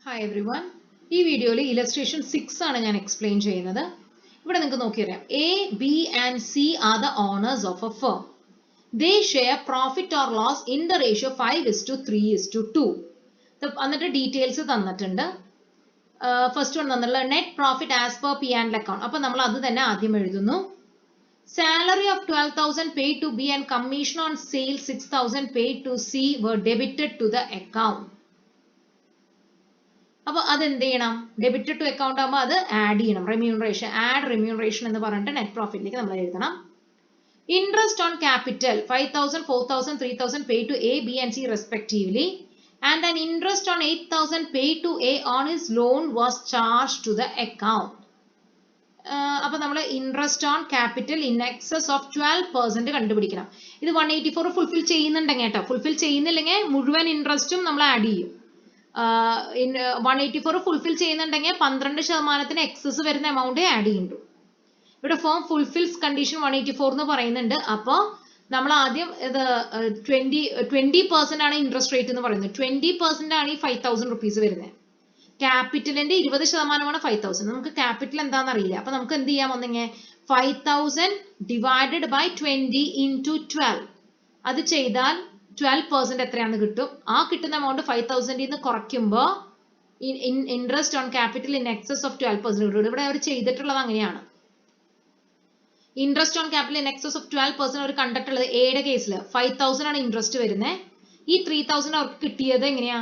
Hi everyone. ഈ വീഡിയോയിൽ illustration 6 ആണ് ഞാൻ explain ചെയ്യുന്നത്. ഇവിടെ നിങ്ങൾക്ക് നോക്കിയറിയാം A, B and C are the owners of a firm. They share profit or loss in the ratio 5:3:2. എന്നിട്ട് ഡീറ്റെയിൽസ് തന്നിട്ടുണ്ട്. ഫസ്റ്റ് വൺ തന്നുള്ള net profit as per P and account. അപ്പൊ നമ്മൾ അത് തന്നെ ആദ്യം എഴുതുന്നു. Salary of 12,000 paid to B and commission on sale 6,000 paid to C were debited to the account. അപ്പോൾ അതെന്ത് ചെയ്യണം? ഡെബിറ്റഡ് ടു അക്കൗണ്ട് ആകുമ്പോൾ അത് ആഡ് ചെയ്യണം. റെമ്യൂണറേഷൻ, ആഡ് റെമ്യൂണറേഷൻ എന്ന് പറഞ്ഞിട്ട് നെറ്റ് പ്രോഫിറ്റിലേക്ക് നമ്മൾ എഴുതണം. Interest on capital 5,000, 4,000, 3,000 paid to A, B and C respectively, and an interest on 8,000 paid to A on his loan was charged to the account. അപ്പോൾ നമ്മൾ interest on capital in excess of 12% കണ്ടുപിടിക്കണം. ഇത് 184 fulfil ചെയ്യുന്നുണ്ടെങ്കിൽ കേട്ടോ, fulfil ചെയ്യുന്നില്ലെങ്കിൽ മുഴുവൻ ഇൻട്രസ്റ്റും നമ്മൾ add ചെയ്യും. 184 ഫുൾഫിൽ ചെയ്യുന്നുണ്ടെങ്കിൽ 12% എക്സസ് വരുന്ന എമൗണ്ട് ആഡ് ചെയ്യുന്നുണ്ട്. ഇവിടെ ഫോം ഫുൾഫിൽസ് കണ്ടീഷൻ 184 എന്ന് പറയുന്നുണ്ട്. അപ്പോൾ നമ്മൾ ആദ്യം ഇത് 20% ആണ് ഇൻട്രസ്റ്റ് റേറ്റ് എന്ന് പറയുന്നത്. 20% ആണ് ഈ 5,000 റുപ്പീസ് വരുന്നത്. ക്യാപിറ്റലിന്റെ 20% 5,000. നമുക്ക് ക്യാപിറ്റൽ എന്താണെന്ന് അറിയില്ല. അപ്പൊ നമുക്ക് എന്ത് ചെയ്യാം? ഒന്നെങ്കിൽ 5,000 ഡിവൈഡഡ് ബൈ 20 ഇൻറ്റു 12 അത് ചെയ്താൽ 12% എത്രയാണെന്ന് കിട്ടും. ആ കിട്ടുന്ന എമൗണ്ട് 5,000 നിന്ന് കുറയ്ക്കുമ്പോൾ interest on capital in excess of 12% കിട്ടും. ഇവിടെ അവർ ചെയ്തിട്ടുള്ളത് അങ്ങനെയാണ്. Interest on capital in excess of 12% അവർ കണ്ടിട്ടുള്ളത് എയുടെ കേസിൽ 5,000 ആണ് ഇൻട്രസ്റ്റ് വരുന്നത്. ഈ 3,000 അവർക്ക് കിട്ടിയത് എങ്ങനെയാ?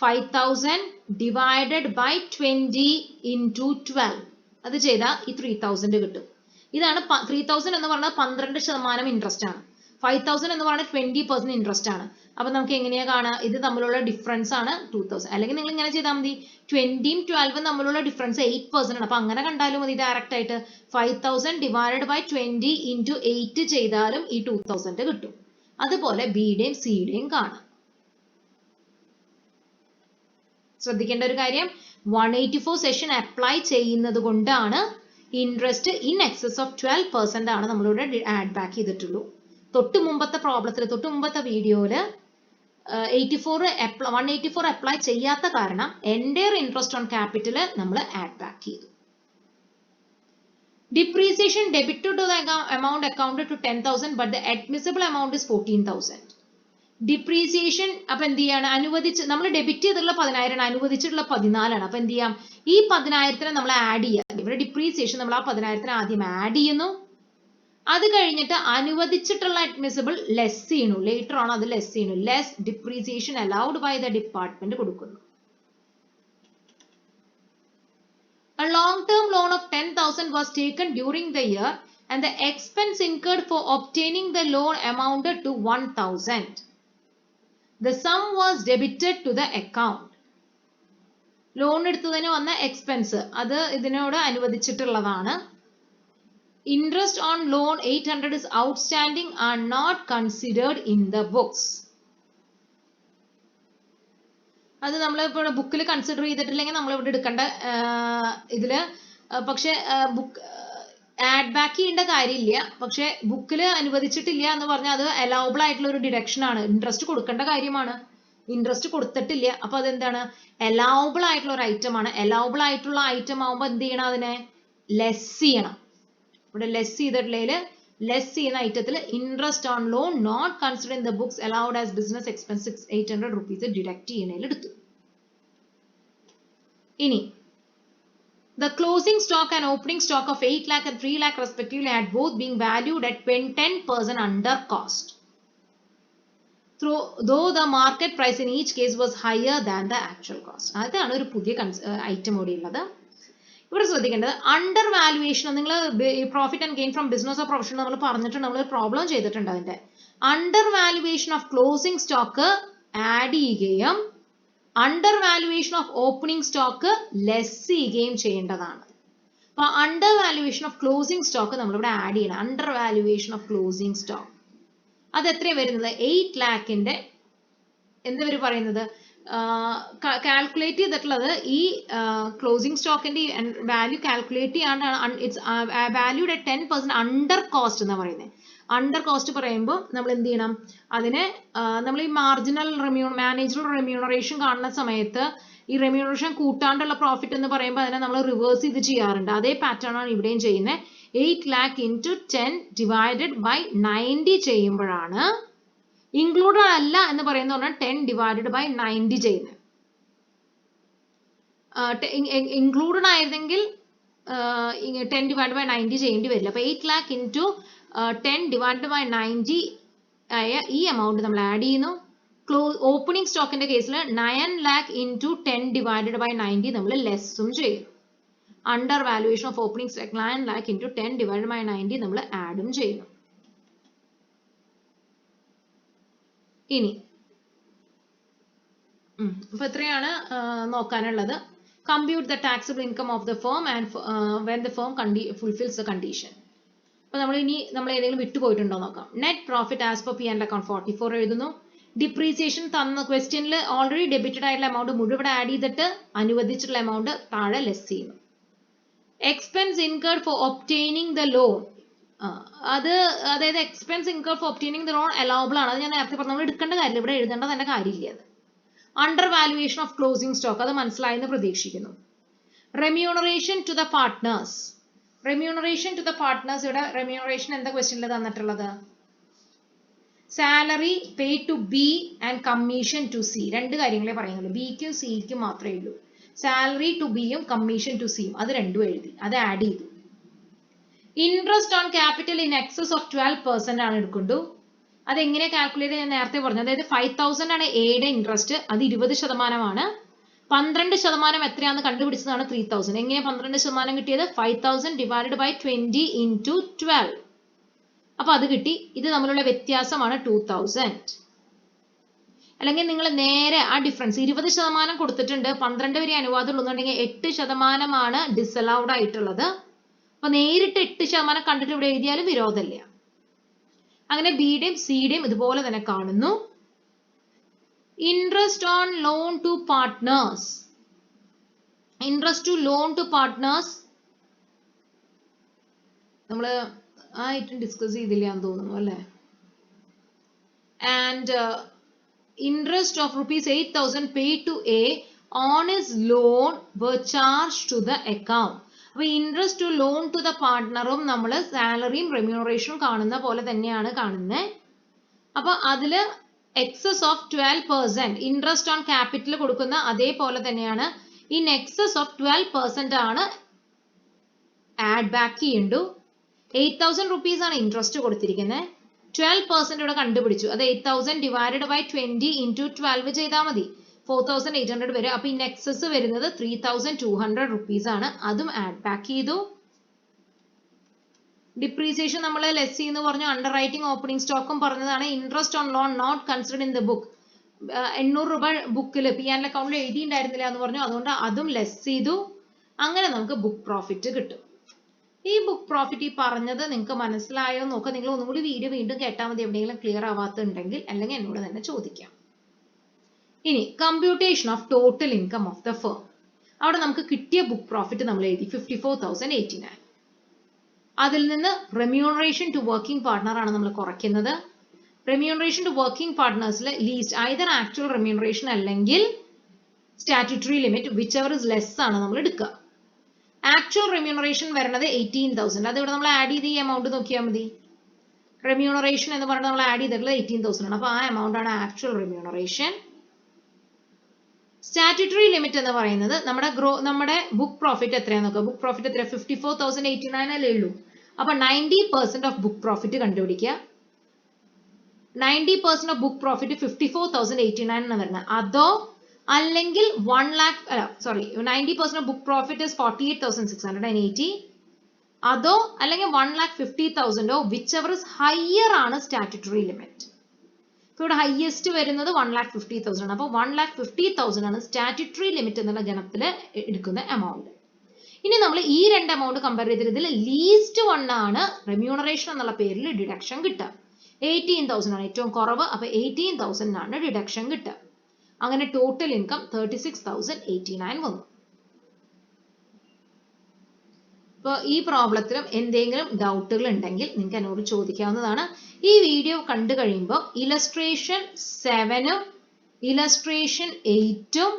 5,000 ഡിവൈഡഡ് ബൈ 20 ഇൻറ്റു 12 അത് ചെയ്താൽ ഈ 3,000 കിട്ടും. ഇതാണ് 3,000 എന്ന് പറഞ്ഞാൽ 12% ഇൻട്രസ്റ്റ് ആണ്. 5,000 എന്ന് പറഞ്ഞാൽ 20% ഇൻട്രസ്റ്റ് ആണ്. അപ്പൊ നമുക്ക് എങ്ങനെയാ കാണാം? ഇത് തമ്മിലുള്ള ഡിഫറൻസ് ആണ് 2,000. അല്ലെങ്കിൽ നിങ്ങൾ ഇങ്ങനെ ചെയ്താൽ മതി, 20യും 12ഉം തമ്മിലുള്ള ഡിഫറൻസ് 8% ആണ്. അപ്പൊ അങ്ങനെ കണ്ടാലും മതി ഡയറക്റ്റ് ആയിട്ട്. 5,000 ഡിവൈഡഡ് ബൈ 20 ഇൻറ്റു 8 ചെയ്താലും ഈ 2,000 കിട്ടും. അതുപോലെ ബിയുടെയും സിയുടെയും കാണാം. ശ്രദ്ധിക്കേണ്ട ഒരു കാര്യം, 184 സെഷൻ അപ്ലൈ ചെയ്യുന്നത് കൊണ്ടാണ് ഇൻട്രസ്റ്റ് ഇൻ എക്സസ് ഓഫ് 12% ആണ് നമ്മളിവിടെ ആഡ് ബാക്ക് ചെയ്തിട്ടുള്ളൂ. തൊട്ട് മുമ്പത്തെ പ്രോബ്ലത്തിൽ, തൊട്ട് മുമ്പത്തെ വീഡിയോയില് 184 അപ്ലൈ ചെയ്യാത്ത കാരണം എൻറ്റയർ ഇൻട്രസ്റ്റ് ഓൺ ക്യാപിറ്റൽ നമ്മൾ ആഡ് ബാക്ക് ചെയ്തു. Depreciation debited to the amount accounted to 10,000 but the admissible amount is 14,000. Depreciation അപ്പൊ എന്ത് ചെയ്യാണ്? നമ്മൾ ഡെബിറ്റ് ചെയ്തിട്ടുള്ള 10,000 അനുവദിച്ചിട്ടുള്ള 14 ആണ്. അപ്പൊ എന്ത് ചെയ്യാം? ഈ 10,000 നമ്മൾ ആഡ് ചെയ്യാം. ഇവിടെ ഡിപ്രീസിയേഷൻ നമ്മൾ ആ 10,000 ആദ്യം ആഡ് ചെയ്യുന്നു. അത് കഴിഞ്ഞിട്ട് അനുവദിച്ചിട്ടുള്ള അഡ്മിസിബിൾ ലെസ് ചെയ്യണു. ലേറ്റർ ആണ് അത് ലെസ് ചെയ്യണു. Less depreciation allowed by the department കൊടുക്കുന്നു. A long-term loan of 10,000 was taken during the year and the expense incurred for obtaining the loan amounted to 1,000. The sum was debited to the account. Loan എടുത്തതിന് വന്ന expense അത് ഇതിനോട് അനുവദിച്ചിട്ടുള്ളതാണ്. Interest on loan 800 is outstanding and not considered in the books. അത് നമ്മൾ ഇപ്പോൾ ബുക്കിൽ consider ചെയ്തിട്ടില്ലെങ്കിൽ നമ്മൾ ഇവിടെ എടുക്കേണ്ട ഇതില് പക്ഷെ ബുക്ക് ആഡ് ബാക്ക് ചെയ്യേണ്ട കാര്യമില്ല. പക്ഷെ ബുക്കിൽ അനുവദിച്ചിട്ടില്ല എന്ന് പറഞ്ഞാൽ അത് അലൗബിൾ ആയിട്ടുള്ള ഒരു ഡിഡക്ഷൻ ആണ്. ഇൻട്രസ്റ്റ് കൊടുക്കേണ്ട കാര്യമാണ്. ഇൻട്രസ്റ്റ് കൊടുത്തിട്ടില്ല, അപ്പൊ അതെന്താണ്? അലൗബിൾ ആയിട്ടുള്ള ഒരു ഐറ്റം ആണ്. അലൗബിൾ ആയിട്ടുള്ള ഐറ്റം ആവുമ്പോൾ എന്ത് ചെയ്യണം? അതിനെ ലെസ് ചെയ്യണം. ഇവിടെ ലെസ് ചെയ്തിട്ടുള്ളതിൽ ലെസ് ചെയ്യുന്ന ഐറ്റത്തിൽ interest on loan not consider in the books allowed as business expense 800 rupees deduct ചെയ്യുന്നതിൽ എടുത്തു. ഇനി the closing stock and opening stock of 8 lakh and 3 lakh respectively had both being valued at 10% under cost, though the market price in each case was higher than the actual cost. അതാണ് ഒരു പുതിയ item കൂടി ഉള്ളത്. ഇവിടെ ശ്രദ്ധിക്കേണ്ടത് under valuation. നിങ്ങൾ profit and gain from business of profession നമ്മൾ പറഞ്ഞിട്ടുണ്ട്, നമ്മൾ പ്രോബ്ലം ചെയ്തിട്ടുണ്ട്. അതിന്റെ under valuation of closing stock add ചെയ്യുകയും under valuation of opening stock less ചെയ്യുകയും ചെയ്യേണ്ടതാണ്. അപ്പൊ under valuation of closing stock നമ്മളിവിടെ ആഡ് ചെയ്യണം. Under valuation of closing stock അത് എത്രയാണ് വരുന്നത്? 8 ലാഖിന്റെ എന്താ ഇവർ പറയുന്നത്? കാൽക്കുലേറ്റ് ചെയ്തിട്ടുള്ളത് ഈ ക്ലോസിംഗ് സ്റ്റോക്കിന്റെ വാല്യൂ കാൽക്കുലേറ്റ് ചെയ്യാണ്ടാണ്. It's valued at 10% under cost എന്നാണ് പറയുന്നത്. അണ്ടർ കോസ്റ്റ് പറയുമ്പോൾ നമ്മൾ എന്ത് ചെയ്യണം? അതിനെ നമ്മൾ ഈ മാർജിനൽ മാനേജറൽ റെമ്യൂണറേഷൻ കാണുന്ന സമയത്ത് ഈ റെമ്യൂണറേഷൻ കൂട്ടാണ്ടുള്ള പ്രോഫിറ്റ് എന്ന് പറയുമ്പോൾ അതിനെ നമ്മൾ റിവേഴ്സ് ചെയ്ത് ചെയ്യാറുണ്ട്. അതേ പാറ്റേൺ ആണ് ഇവിടെയും ചെയ്യുന്നത്. 8 lakh into 10 divided by 90 ചെയ്യുമ്പോഴാണ് ഇൻക്ലൂഡഡ് അല്ല എന്ന് പറയുന്ന 10 divided by 90 ചെയ്യുന്നത്. ഇൻക്ലൂഡഡ് ആയിരുന്നെങ്കിൽ 10 divided by 90 ചെയ്യേണ്ടി വരില്ല. അപ്പോൾ 8 lakh into 10 divided by 90 ആയ ഈ എമൗണ്ട് നമ്മൾ ആഡ് ചെയ്യുന്നു. ഓപ്പണിംഗ് സ്റ്റോക്കിന്റെ കേസിൽ 9 lakh into 10 divided by 90 നമ്മൾ ലെസ്സും ചെയ്യും. Under valuation of opening stock 9 lakh into 10 divided by 90 നമ്മൾ ആഡും ചെയ്യുന്നു. ഇനി അപ്പൊ ഇത്രയാണ് നോക്കാനുള്ളത്. Compute the taxable income of the firm and when the firm fulfils the condition. അപ്പൊ നമ്മൾ ഏതെങ്കിലും വിട്ടുപോയിട്ടുണ്ടോ നോക്കാം. Net profit as per P and account 44 എഴുതുന്നു. ഡിപ്രീസിയേഷൻ തന്ന ക്വസ്റ്റ്യനിൽ ഓൾറെഡി ഡെബിറ്റഡ് ആയിട്ടുള്ള എമൗണ്ട് മുഴുവൻ ആഡ് ചെയ്തിട്ട് അനുവദിച്ചിട്ടുള്ള എമൗണ്ട് താഴെ ലെസ് ചെയ്യുന്നു. Expense incurred for obtaining the loan, അതായത് expense incurred for obtaining the loan allowable ആണ്. അത് ഞാൻ നേരത്തെ പറഞ്ഞു, നമ്മൾ എടുക്കേണ്ട കാര്യമില്ല, ഇവിടെ എഴുതേണ്ട തന്നെ കാര്യമില്ല. അത് under valuation of closing stock, അത് മനസ്സിലായെന്ന് പ്രതീക്ഷിക്കുന്നു. Remuneration to the partners, remuneration to the partners, ഇവിടെ റെമ്യൂണറേഷൻ എന്താ ക്വസ്റ്റ്യനിൽ തന്നിട്ടുള്ളത്? Salary pay to B and commission to C, രണ്ട് കാര്യങ്ങളെ പറയുന്നുള്ളൂ. ബിക്കും സിക്കും മാത്രമേ ഉള്ളൂ. സാലറി ടു ബിയും കമ്മീഷൻ ടു സിയും അത് രണ്ടും എഴുതി, അത് ആഡ് ചെയ്തു. Interest on capital in excess of 12% ആണ് എടുക്കൊണ്ടു. അത് എങ്ങനെ കാൽക്കുലേറ്റ് ഞാൻ നേരത്തെ പറഞ്ഞു. അതായത് 5,000 ആണ് എയുടെ ഇൻട്രസ്റ്റ്, അത് 20%. 12% എത്രയാണെന്ന് കണ്ടുപിടിച്ചതാണ് 3,000. എങ്ങനെ 12% കിട്ടിയത്? 5,000 divided by 20 into 12. അപ്പൊ അത് കിട്ടി. ഇത് തമ്മിലുള്ള വ്യത്യാസമാണ് 2,000. അല്ലെങ്കിൽ നിങ്ങൾ നേരെ ആ ഡിഫറൻസ് 20% കൊടുത്തിട്ടുണ്ട്, 12 വരെ അനുവാദം ഉള്ളതെന്നുണ്ടെങ്കിൽ 8% ഡിസലൗഡ് ആയിട്ടുള്ളത്. അപ്പൊ നേരിട്ട് 8% കണ്ടിട്ട് ഇവിടെ എഴുതിയാലും വിരോധമില്ല. അങ്ങനെ ബിയുടെയും സിയുടെയും ഇതുപോലെ തന്നെ കാണുന്നു. Interest on loan to partners, interest to loan to partners നമ്മൾ ആ ഐറ്റം ഡിസ്കസ് ചെയ്തില്ല എന്ന് തോന്നുന്നു അല്ലേ. And interest of ₹8,000 paid to A on his loan were charged to the account. അപ്പൊ interest to loan to the പാർട്ട്ണറും നമ്മൾ സാലറിയും റെമ്യൂണറേഷനും കാണുന്ന പോലെ തന്നെയാണ് കാണുന്നത്. അപ്പൊ അതില് excess of 12% interest on capital കൊടുക്കുന്ന അതേപോലെ തന്നെയാണ് ഇൻ എക്സസ് ഓഫ് 12% ആണ് ആഡ് ബാക്ക് ചെയ്യണ്ടു. 8,000 rupees ആണ് ഇൻട്രസ്റ്റ് കൊടുത്തിരിക്കുന്നത്. 12% ഇവിടെ കണ്ടുപിടിച്ചു. അത് 8,000 divided by 20 into 12 ചെയ്താൽ മതി. 4,800 വരും. അപ്പൊ ഇൻ എക്സസ് വരുന്നത് 3,200 rupees ആണ്. അതും ആഡ് ബാക്ക് ചെയ്തു. ഡിപ്രീസിയേഷൻ നമ്മൾ ലെസ് ചെയ്യുന്നു പറഞ്ഞു. അണ്ടർ റൈറ്റിംഗ് ഓപ്പണിംഗ് സ്റ്റോക്കും പറഞ്ഞതാണ്. Interest on loan not considered in the book, 800 രൂപ ബുക്കിൽ പി ആൻഡ് അക്കൗണ്ടിൽ എഴുതിയിട്ടുണ്ടായിരുന്നില്ല എന്ന് പറഞ്ഞു. അതുകൊണ്ട് അതും ലെസ് ചെയ്തു. അങ്ങനെ നമുക്ക് ബുക്ക് പ്രോഫിറ്റ് കിട്ടും. ഈ ബുക്ക് പ്രോഫിറ്റ് ഈ പറഞ്ഞത് നിങ്ങൾക്ക് മനസ്സിലായോ നോക്കുക. നിങ്ങൾ ഒന്നും കൂടി വീഡിയോ വീണ്ടും കേട്ടാൽ മതി എവിടെയെങ്കിലും ക്ലിയർ ആവാത്തുണ്ടെങ്കിൽ, അല്ലെങ്കിൽ എന്നോട് തന്നെ ചോദിക്കാം. ഇനി computation of total income of the firm. അവിടെ നമുക്ക് കിട്ടിയ ബുക്ക് പ്രോഫിറ്റ് നമ്മൾ എഴുതി 54,089. അതിൽ നിന്ന് റെമ്യൂണറേഷൻ ടു വർക്കിംഗ് പാർട്ട്ണർ ആണ് നമ്മൾ കുറയ്ക്കുന്നത്. റെമ്യൂണറേഷൻ ടു വർക്കിംഗ് പാർട്ട്നേഴ്സിൽ ലീസ്റ്റ് ഐദർ ആക്ച്വൽ റെമ്യൂണറേഷൻ അല്ലെങ്കിൽ statutory limit whichever is less ആണ് നമ്മൾ എടുക്കുക. ആക്ച്വൽ റെമ്യൂണറേഷൻ വരുന്നത് 18,000. അത് ഇവിടെ നമ്മൾ ആഡ് ചെയ്ത് ഈ എമൗണ്ട് നോക്കിയാൽ മതി. റെമ്യൂണറേഷൻ എന്ന് പറഞ്ഞാൽ നമ്മൾ ആഡ് ചെയ്തിട്ടുള്ളത് 18,000 ആണ്. അപ്പൊ ആ എമൗണ്ട് ആണ് ആക്ച്വൽ റെമ്യൂണറേഷൻ. സ്റ്റാറ്റ്യൂട്ടറി ലിമിറ്റ് എന്ന് പറയുന്നത് നമ്മുടെ ബുക്ക് പ്രോഫിറ്റ് എത്രയാന്ന് നോക്കുക. ബുക്ക് പ്രോഫിറ്റ് എത്ര? 54,089 അല്ലേ ഉള്ളൂ. അപ്പൊ 90% ഓഫ് ബുക്ക് പ്രോഫിറ്റ് കണ്ടുപിടിക്കുക. 90% ഓഫ് ബുക്ക് പ്രോഫിറ്റ് 54,089 എന്ന് വരുന്നത്. അതോ അല്ലെങ്കിൽ 90% ഓഫ് ബുക്ക് പ്രോഫിറ്റ് ഇസ് 48,680. അതോ അല്ലെങ്കിൽ 1,50,000 വിച്ച് എവർ ഇസ് ഹയർ ആണ് സ്റ്റാറ്റ്യൂട്ടറി ലിമിറ്റ്. ഇപ്പൊ ഇവിടെ ഹയസ്റ്റ് വരുന്നത് 1,50,000 ആണ്. അപ്പൊ 1,50,000 ആണ് സ്റ്റാറ്റ്യൂട്ടറി ലിമിറ്റ് എന്നുള്ള ഗണത്തിൽ എടുക്കുന്ന എമൗണ്ട്. ഇനി നമ്മൾ ഈ രണ്ട് എമൗണ്ട് കമ്പയർ ചെയ്തിട്ട് ഇതിൽ ലീസ്റ്റ് വൺ ആണ് റെമ്യൂണറേഷൻ എന്നുള്ള പേരിൽ ഡിഡക്ഷൻ കിട്ടുക. 18,000 ആണ് ഏറ്റവും കുറവ്. അപ്പൊ 18,000 ആണ് ഡിഡക്ഷൻ കിട്ടുക. അങ്ങനെ ടോട്ടൽ ഇൻകം 36,089 വന്നു. അപ്പോൾ ഈ പ്രോബ്ലത്തിലും എന്തെങ്കിലും ഡൗട്ടുകൾ ഉണ്ടെങ്കിൽ നിങ്ങൾക്ക് എന്നോട് ചോദിക്കാവുന്നതാണ്. ഈ വീഡിയോ കണ്ടു കഴിയുമ്പോൾ ഇലസ്ട്രേഷൻ 7ഉം ഇലസ്ട്രേഷൻ 8ഉം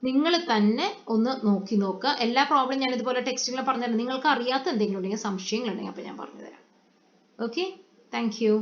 നിങ്ങൾ തന്നെ ഒന്ന് നോക്കി നോക്കുക. എല്ലാ പ്രോബ്ലം ഞാൻ ഇതുപോലെ ടെക്സ്റ്റിൽ പറഞ്ഞുതരാം. നിങ്ങൾക്ക് അറിയാത്ത എന്തെങ്കിലും ഉണ്ടെങ്കിൽ സംശയങ്ങളുണ്ടെങ്കിൽ അപ്പോൾ ഞാൻ പറഞ്ഞുതരാം. Okay, thank you.